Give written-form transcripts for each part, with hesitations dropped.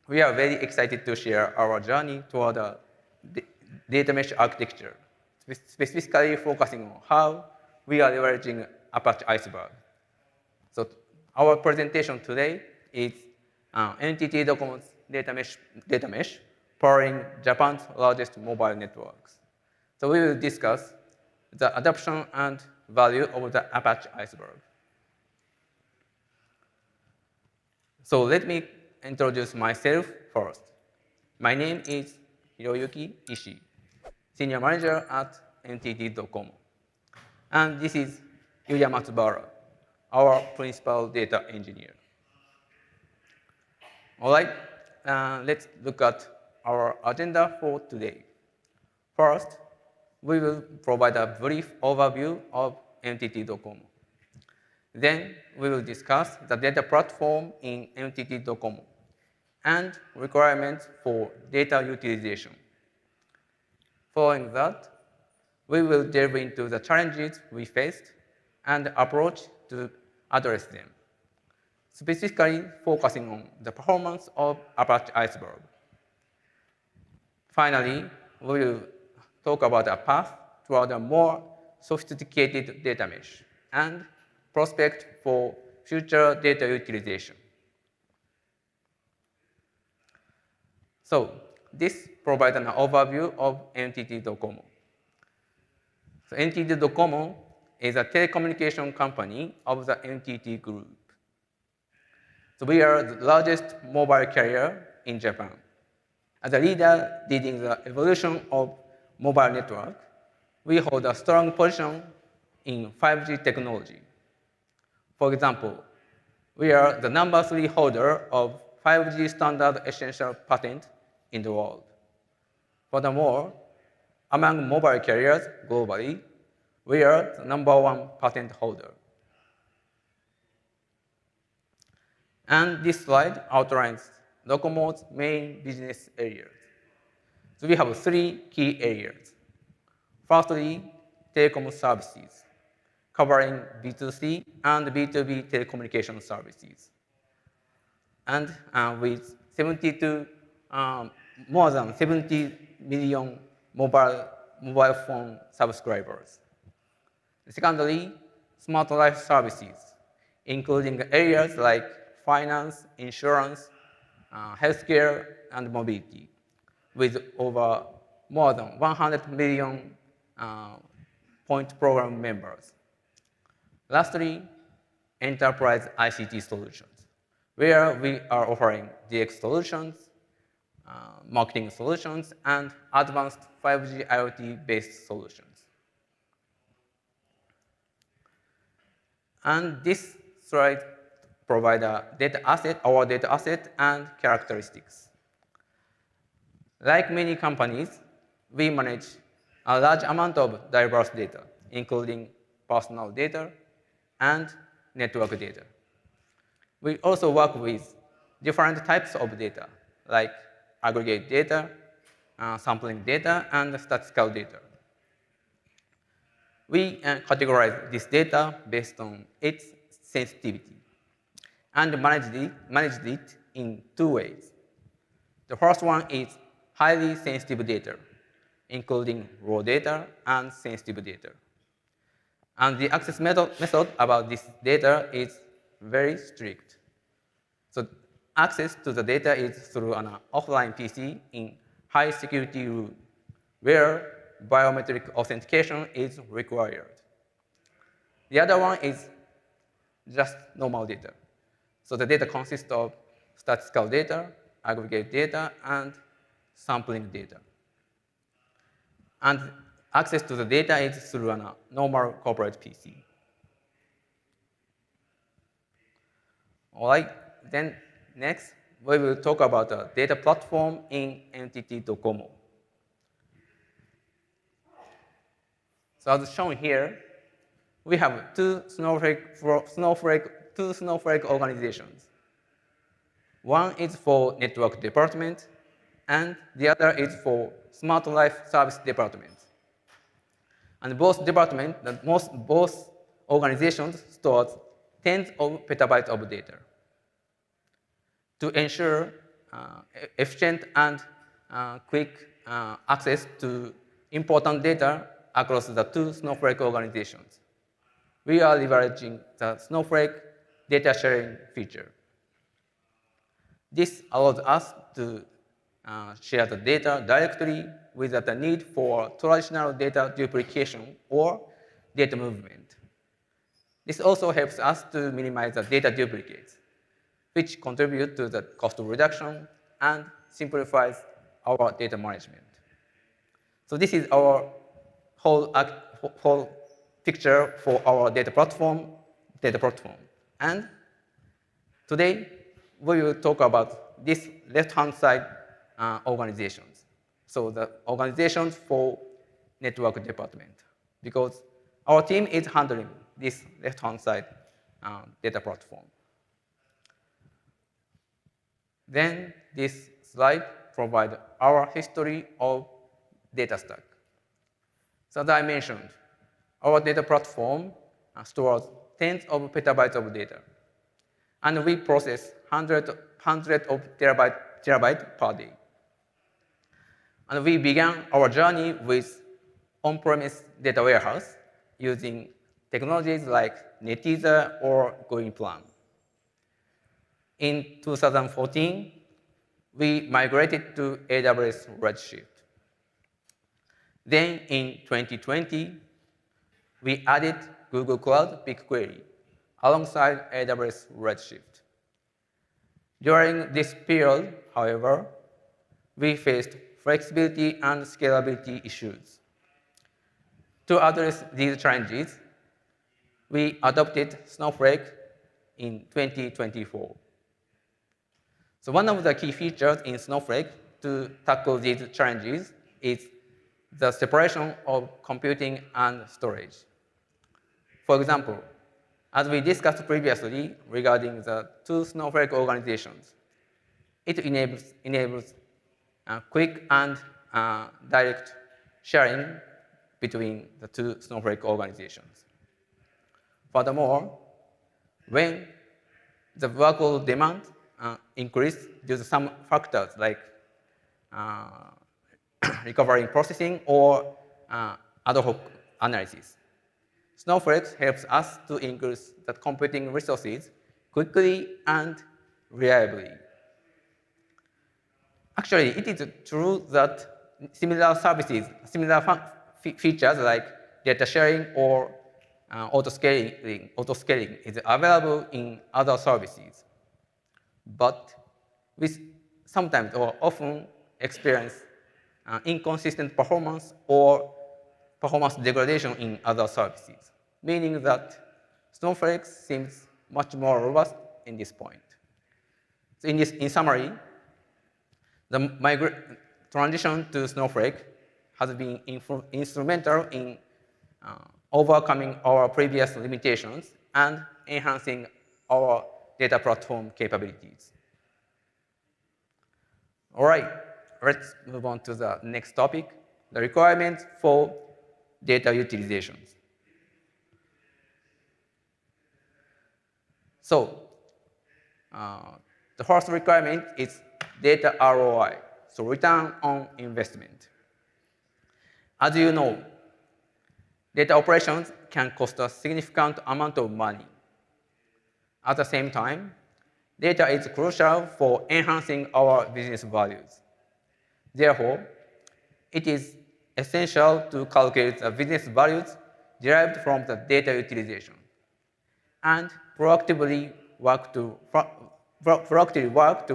we are very excited to share our journey toward a data mesh architecture, specifically focusing on how we are leveraging Apache Iceberg. So our presentation today is NTT DOCOMO's data mesh powering Japan's largest mobile networks. So we will discuss the adoption and value of the Apache Iceberg. So let me introduce myself first. My name is Hiroyuki Ishii, Senior Manager at NTT DOCOMO. And this is Yuya Matsubara, our Principal Data Engineer. All right, let's look at our agenda for today. First, we will provide a brief overview of NTT DOCOMO. Then we will discuss the data platform in NTT DOCOMO and requirements for data utilization. Following that, we will delve into the challenges we faced and approach to address them, specifically focusing on the performance of Apache Iceberg. Finally, we will talk about a path toward a more sophisticated data mesh and prospect for future data utilization. So this provides an overview of NTT DOCOMO. So NTT DOCOMO is a telecommunication company of the NTT Group. So we are the largest mobile carrier in Japan. As a leader leading the evolution of mobile network, we hold a strong position in 5G technology. For example, we are the #3 holder of 5G standard essential patent in the world. Furthermore, among mobile carriers globally, we are the #1 patent holder. And this slide outlines DOCOMO's main business areas. So we have 3 key areas. Firstly, telecom services, covering B2C and B2B telecommunication services. And with more than 70 million mobile phone subscribers. Secondly, smart life services, including areas like finance, insurance, healthcare, and mobility, with over more than 100 million point program members. Lastly, enterprise ICT solutions, where we are offering DX solutions, marketing solutions, and advanced 5G IoT-based solutions. And this slide provides our data asset and characteristics. Like many companies, we manage a large amount of diverse data, including personal data and network data. We also work with different types of data, like aggregate data, sampling data, and statistical data. We categorize this data based on its sensitivity and manage it in 2 ways. The first one is highly sensitive data, including raw data and sensitive data. And the access method about this data is very strict. So access to the data is through an offline PC in high security room, where biometric authentication is required. The other one is just normal data. So the data consists of statistical data, aggregate data, and sampling data. And access to the data is through a normal corporate PC. All right, then next, we will talk about the data platform in NTT DOCOMO. So as shown here, we have two Snowflake organizations. One is for network department, and the other is for smart life service department. And both organizations store tens of petabytes of data. To ensure efficient and quick access to important data across the two Snowflake organizations. We are leveraging the Snowflake data sharing feature. This allows us to share the data directly without the need for traditional data duplication or data movement. This also helps us to minimize the data duplicates, which contribute to the cost reduction and simplifies our data management. So this is our whole picture for our data platform. And today, we will talk about this left-hand side organizations. So the organizations for network department, because our team is handling this left-hand side data platform. Then this slide provides our history of data stack. So as I mentioned, our data platform stores tens of petabytes of data. And we process hundreds of terabytes per day. And we began our journey with on-premise data warehouse using technologies like Netezza or GoingPlan. In 2014, we migrated to AWS Redshift. Then in 2020, we added Google Cloud BigQuery alongside AWS Redshift. During this period, however, we faced flexibility and scalability issues. To address these challenges, we adopted Snowflake in 2024. So one of the key features in Snowflake to tackle these challenges is the separation of computing and storage. For example, as we discussed previously regarding the two Snowflake organizations, it enables quick and direct sharing between the two Snowflake organizations. Furthermore, when the workload demand increase due to some factors like recovering processing or ad hoc analysis, Snowflake helps us to increase the computing resources quickly and reliably. Actually, it is true that similar services, similar features like data sharing or auto-scaling is available in other services. But we sometimes or often experience inconsistent performance or performance degradation in other services, meaning that Snowflake seems much more robust in this point. So in summary, the transition to Snowflake has been instrumental in overcoming our previous limitations and enhancing our data platform capabilities. All right, let's move on to the next topic, the requirements for data utilizations. So, the first requirement is data ROI, so return on investment. As you know, data operations can cost a significant amount of money. At the same time, data is crucial for enhancing our business values. Therefore, it is essential to calculate the business values derived from the data utilization and proactively work to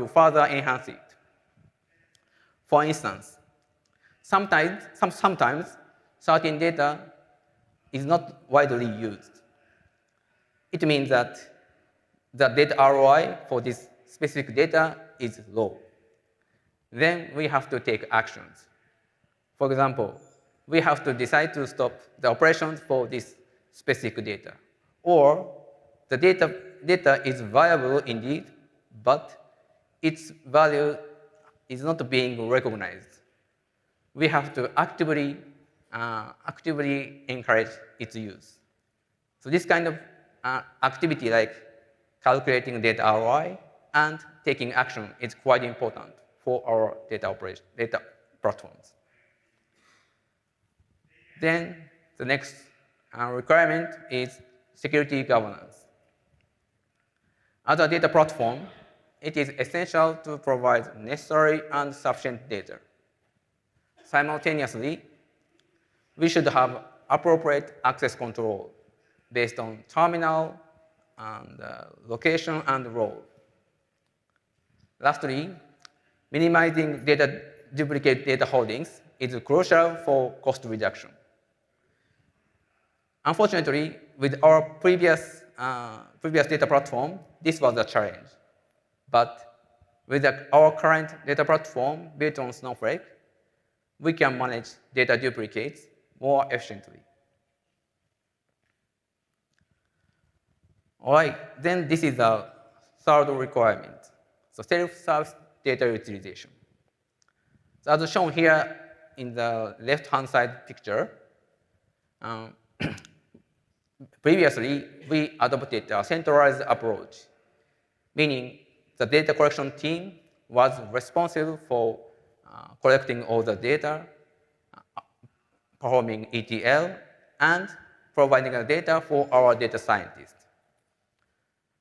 further enhance it. For instance, sometimes certain data is not widely used. It means that the data ROI for this specific data is low. Then we have to take actions. For example, we have to decide to stop the operations for this specific data. Or the data is viable indeed, but its value is not being recognized. We have to actively encourage its use. So this kind of activity like calculating data ROI and taking action is quite important for our data platforms. Then the next requirement is security governance. As a data platform, it is essential to provide necessary and sufficient data. Simultaneously, we should have appropriate access control based on terminal and location and role. Lastly, minimizing duplicate data holdings is crucial for cost reduction. Unfortunately, with our previous data platform, this was a challenge. But with our current data platform built on Snowflake, we can manage data duplicates more efficiently. All right, then this is the third requirement, so self-service data utilization. So as shown here in the left-hand side picture, previously we adopted a centralized approach, meaning the data collection team was responsible for collecting all the data, performing ETL, and providing the data for our data scientists.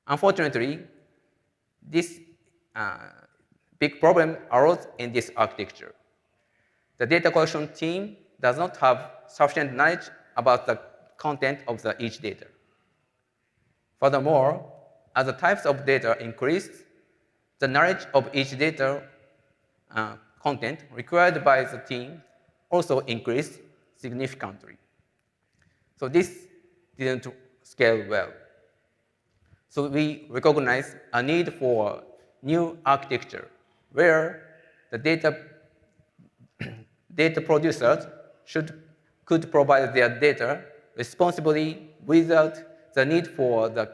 Unfortunately, this big problem arose in this architecture. The data collection team does not have sufficient knowledge about the content of each data. Furthermore, as the types of data increased, the knowledge of each data content required by the team also increased significantly. So this didn't scale well. So we recognize a need for new architecture where the data producers could provide their data responsibly without the need for the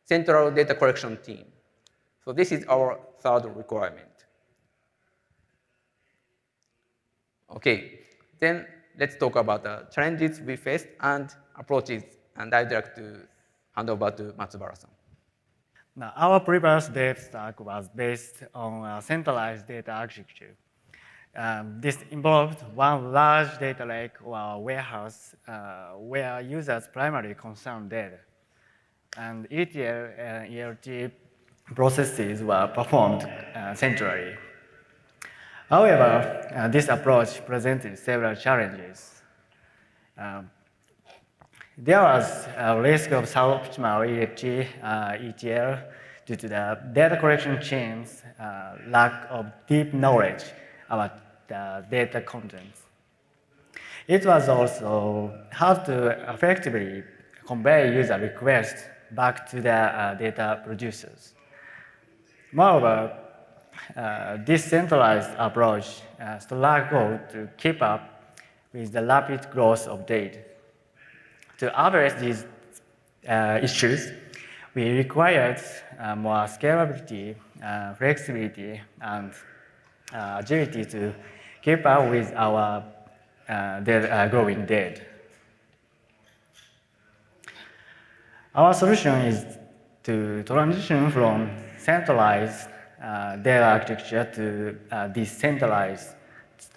central data collection team. So this is our third requirement. Okay, then let's talk about the challenges we faced and approaches, and I'd like to hand over to Matsubara-san. Now, our previous data stack was based on a centralized data architecture. This involved one large data lake or warehouse where users primarily consume data. And ETL and ELT processes were performed centrally. However, this approach presented several challenges. There was a risk of suboptimal ETL due to the data collection chain's lack of deep knowledge about the data contents. It was also hard to effectively convey user requests back to the data producers. Moreover, this centralized approach struggled to keep up with the rapid growth of data. To address these issues, we required more scalability, flexibility, and agility to keep up with our growing data. Our solution is to transition from centralized data architecture to decentralized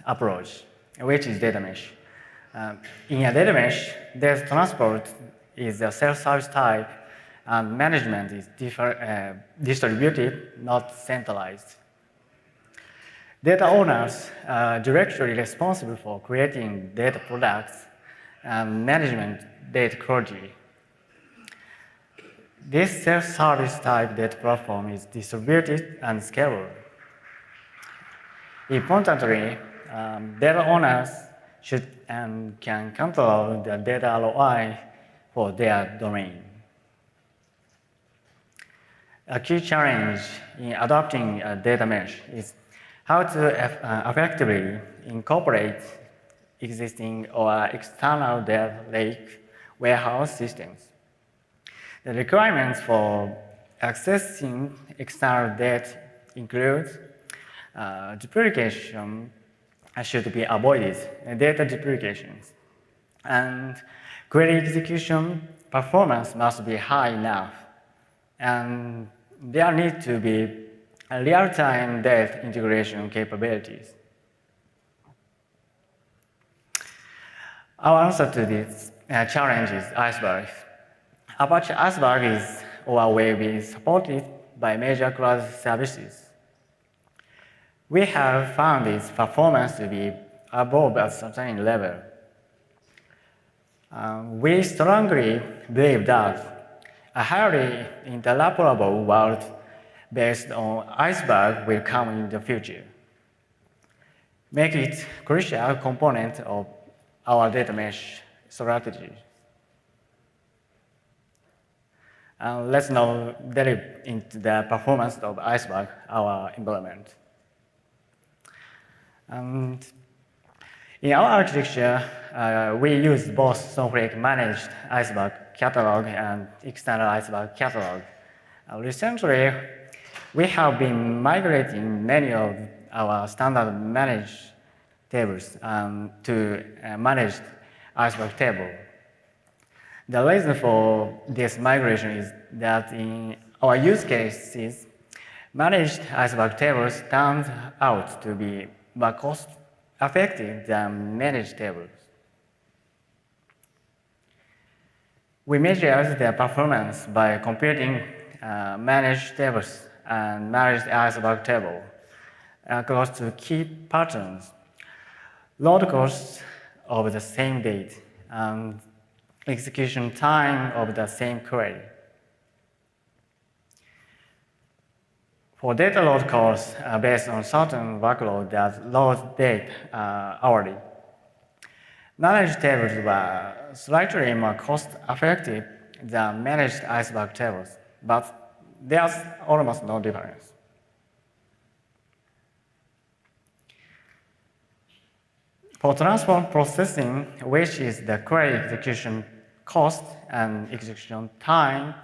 approach, which is data mesh. In a data mesh, data transport is a self-service type, and management is distributed, not centralized. Data owners are directly responsible for creating data products and management data quality. This self-service type data platform is distributed and scalable. Importantly, data owners should and can control the data ROI for their domain. A key challenge in adopting a data mesh is how to effectively incorporate existing or external data lake warehouse systems. The requirements for accessing external data include duplication should be avoided, data duplications, and query execution performance must be high enough, and there need to be real-time data integration capabilities. Our answer to this challenge is Iceberg. Apache Iceberg is or will be supported by major cloud services. We have found its performance to be above a certain level. We strongly believe that a highly interoperable world based on Iceberg will come in the future, make it a crucial component of our data mesh strategy. Let's now delve into the performance of Iceberg, our environment. And in our architecture, we use both Snowflake managed Iceberg catalog and external Iceberg catalog. Recently, we have been migrating many of our standard managed tables to managed Iceberg table. The reason for this migration is that in our use cases, managed Iceberg tables turned out to be more cost-effective than managed tables. We measured their performance by computing managed tables and managed Iceberg table across two key patterns: load costs of the same date and execution time of the same query. For data load costs based on certain workload that load data hourly, managed tables were slightly more cost-effective than managed Iceberg tables, but there's almost no difference. For transform processing, which is the query execution cost and execution time,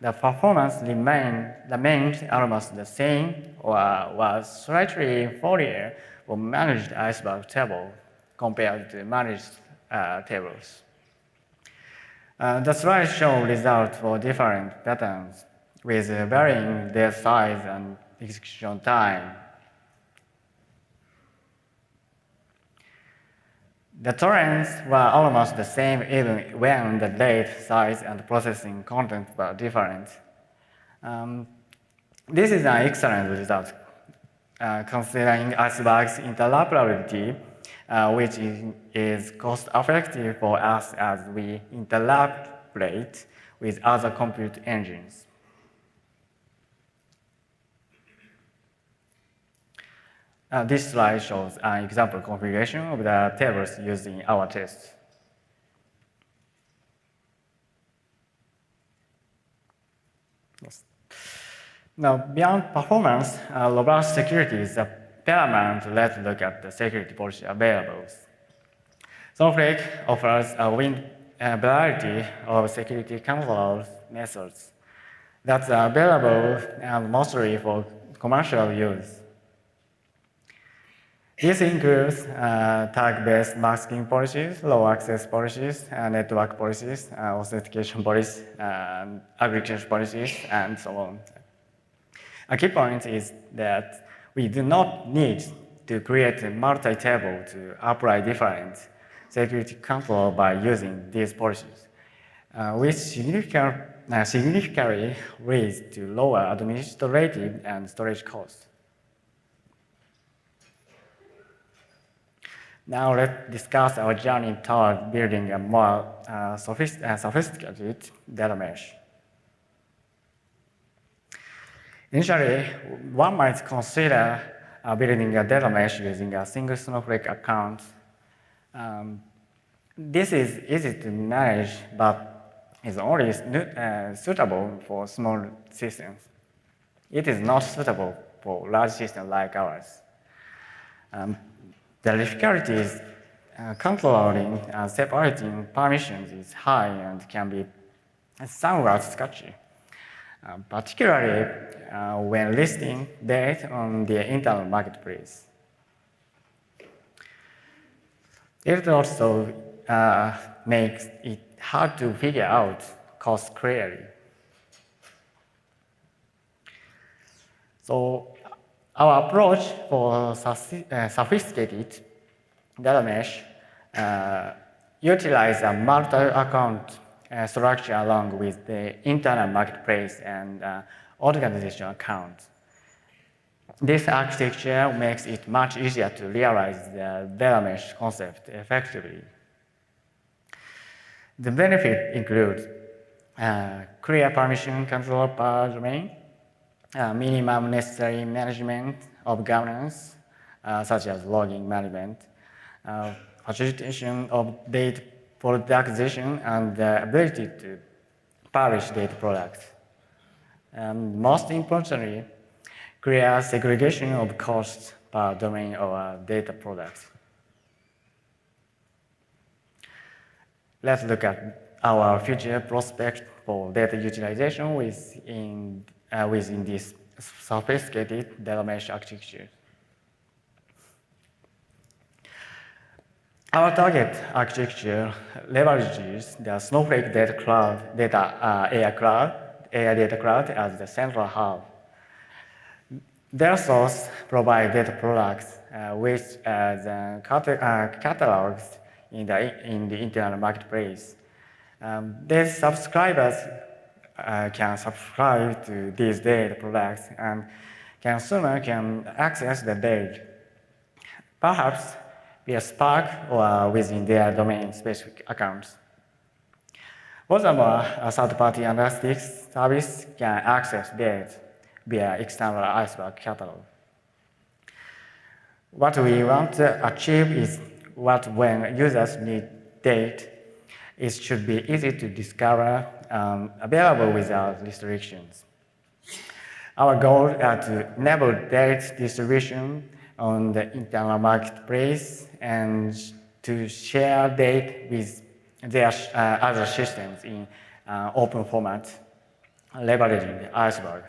the performance remained almost the same or was slightly inferior for managed Iceberg table compared to managed tables. The slides show results for different patterns with varying data size and execution time. The trends were almost the same even when the date size and processing content were different. This is an excellent result, considering Iceberg's interoperability, which is cost-effective for us as we interoperate with other compute engines. This slide shows an example configuration of the tables used in our test. Yes. Now, beyond performance, robust security is paramount. Let's look at the security policy available. Snowflake offers a wide variety of security control methods that are available and mostly for commercial use. This includes tag-based masking policies, row access policies, network policies, authentication policies, aggregation policies, and so on. A key point is that we do not need to create a multi-table to apply different security control by using these policies, which significantly leads to lower administrative and storage costs. Now let's discuss our journey toward building a more sophisticated data mesh. Initially, one might consider building a data mesh using a single Snowflake account. This is easy to manage, but is only suitable for small systems. It is not suitable for large systems like ours. The difficulty is controlling and separating permissions is high and can be somewhat sketchy, particularly when listing data on the internal marketplace. It also makes it hard to figure out cost clearly. So our approach for sophisticated data mesh utilize a multi-account structure along with the internal marketplace and organization account. This architecture makes it much easier to realize the data mesh concept effectively. The benefits include clear permission control per domain, minimum necessary management of governance, such as logging management, facilitation of data productization, and the ability to publish data products. Most importantly, clear segregation of costs per domain or data products. Let's look at our future prospect for data utilization within this sophisticated data mesh architecture. Our target architecture leverages the Snowflake data cloud, AI data cloud as the central hub. Their source provide data products which the catalogs in the internal marketplace. These subscribers can subscribe to these data products, and consumer can access the data, perhaps via Spark or within their domain-specific accounts. Furthermore, a third-party analytics service can access data via external Iceberg catalog. What we want to achieve is when users need data, it should be easy to discover and available without restrictions. Our goal is to enable data distribution on the internal marketplace and to share data with their other systems in open format, leveraging the Iceberg.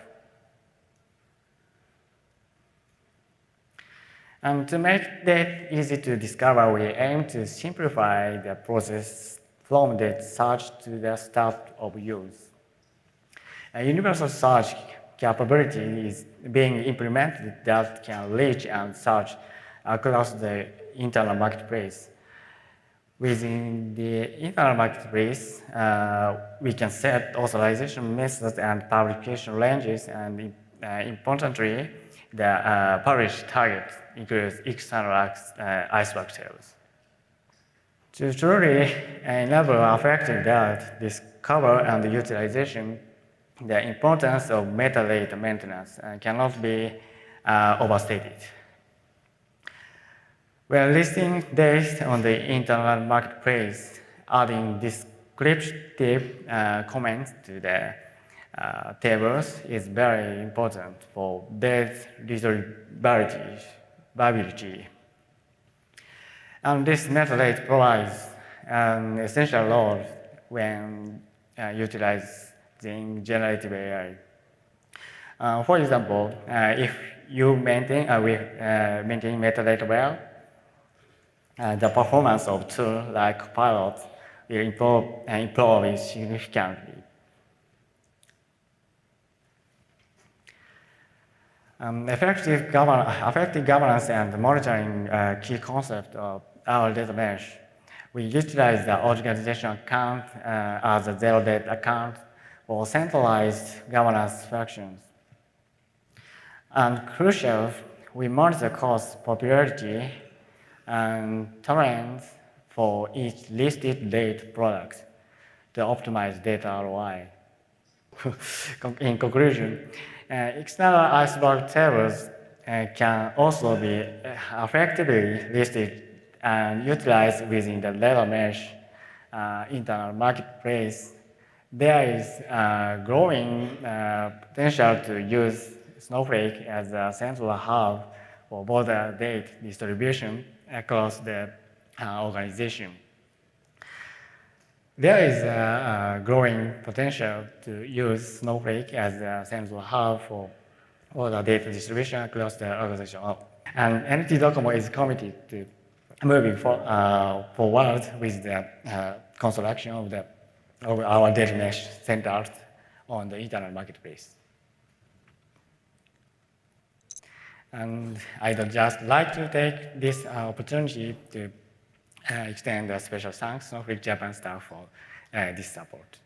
And to make data easy to discover, we aim to simplify the process from the search to the start of use. A universal search capability is being implemented that can reach and search across the internal marketplace. Within the internal marketplace, we can set authorization methods and publication ranges, and importantly, the publish target includes external Iceberg tables. To truly enable effective data discovery and utilization, the importance of metadata maintenance cannot be overstated. When listing data on the internal marketplace, adding descriptive comments to the tables is very important for data readability. And this metadata provides an essential role when utilizing generative AI. For example, if you maintain metadata well, the performance of tools like Pilot will improve significantly. Effective governance and monitoring key concept of our data mesh. We utilize the organization account as a zero data account for centralized governance functions. And crucial, we monitor cost, popularity, and trends for each listed data product to optimize data ROI. In conclusion, external Iceberg tables can also be effectively listed and utilized within the data mesh internal marketplace. There is growing potential to use Snowflake as a central hub for both data distribution across the organization. There is a growing potential to use Snowflake as a central hub for all the data distribution across the organization. And NTT DOCOMO is committed to moving forward with the construction of our data mesh centered on the internal marketplace. And I'd just like to take this opportunity to extend a special thanks to Snowflake Japan staff for this support.